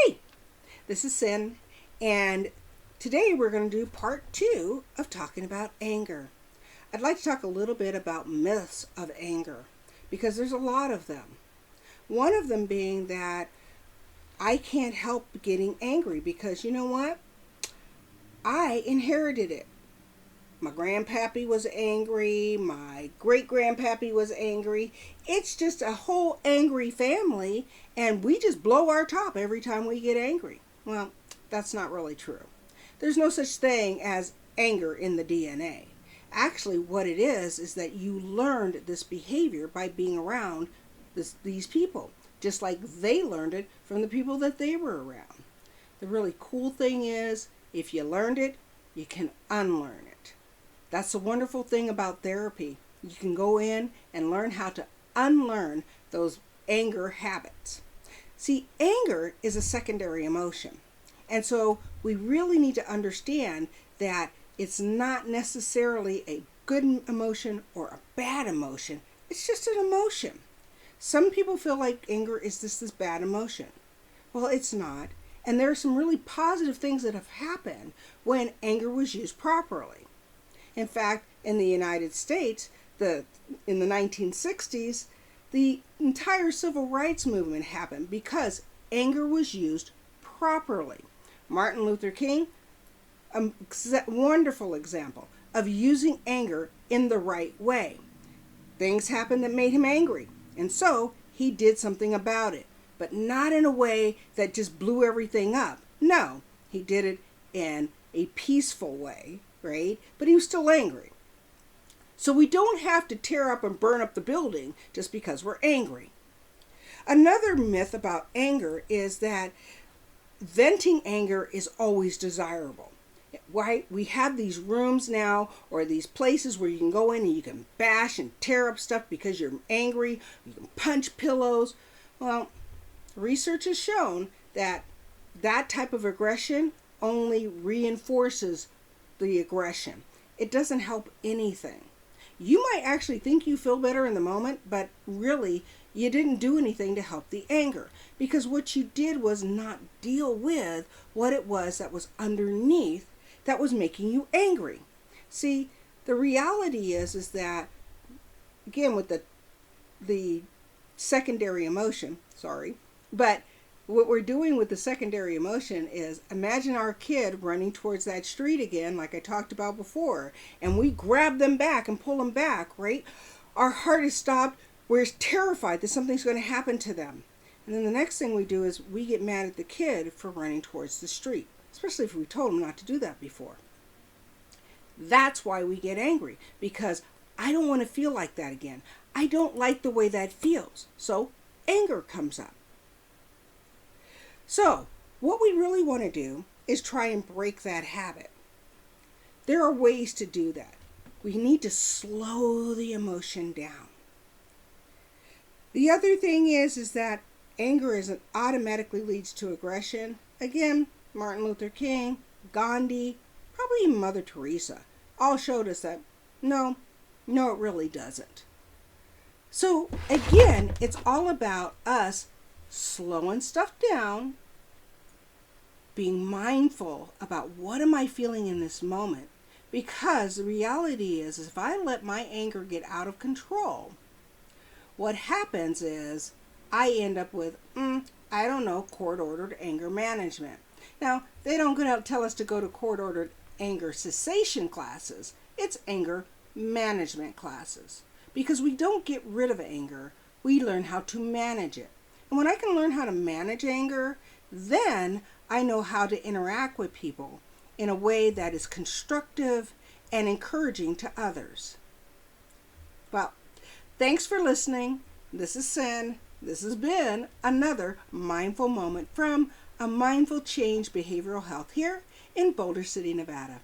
Hey, this is Sin, and today we're going to do part 2 of talking about anger. I'd like to talk a little bit about myths of anger because there's a lot of them. One of them being that I can't help getting angry because you know what? I inherited it. My grandpappy was angry, my great grandpappy was angry. It's just a whole angry family, and we just blow our top every time we get angry. Well, that's not really true. There's no such thing as anger in the DNA. Actually, what it is that you learned this behavior by being around these people, just like they learned it from the people that they were around. The really cool thing is, if you learned it, you can unlearn it. That's the wonderful thing about therapy. You can go in and learn how to unlearn those anger habits. See, anger is a secondary emotion. And so we really need to understand that it's not necessarily a good emotion or a bad emotion. It's just an emotion. Some people feel like anger is just this bad emotion. Well, it's not. And there are some really positive things that have happened when anger was used properly. In fact, in the United States, in the 1960s, the entire civil rights movement happened because anger was used properly. Martin Luther King, a wonderful example of using anger in the right way. Things happened that made him angry, and so he did something about it, but not in a way that just blew everything up. No, he did it in a peaceful way. Right? But he was still angry. So we don't have to tear up and burn up the building just because we're angry. Another myth about anger is that venting anger is always desirable. Why we have these rooms now or these places where you can go in and you can bash and tear up stuff because you're angry. You can punch pillows. Well, research has shown that that type of aggression only reinforces the aggression. It doesn't help anything. You might actually think you feel better in the moment, but really you didn't do anything to help the anger because what you did was not deal with what it was that was underneath that was making you angry. See, the reality is that again with the secondary emotion, but what we're doing with the secondary emotion is imagine our kid running towards that street again, like I talked about before, and we grab them back and pull them back, right? Our heart is stopped. We're terrified that something's going to happen to them. And then the next thing we do is we get mad at the kid for running towards the street, especially if we told them not to do that before. That's why we get angry, because I don't want to feel like that again. I don't like the way that feels. So anger comes up. So, what we really want to do is try and break that habit. There are ways to do that. We need to slow the emotion down. The other thing is that anger automatically leads to aggression. Again, Martin Luther King, Gandhi, probably even Mother Teresa all showed us that no, it really doesn't. So, again, it's all about us slowing stuff down, being mindful about what am I feeling in this moment, because the reality is if I let my anger get out of control, what happens is I end up with court-ordered anger management. Now, they don't tell us to go to court-ordered anger cessation classes. It's anger management classes, because we don't get rid of anger, we learn how to manage it. And when I can learn how to manage anger, then I know how to interact with people in a way that is constructive and encouraging to others. Well, thanks for listening. This is Sin. This has been another mindful moment from a Mindful Change Behavioral Health here in Boulder City, Nevada.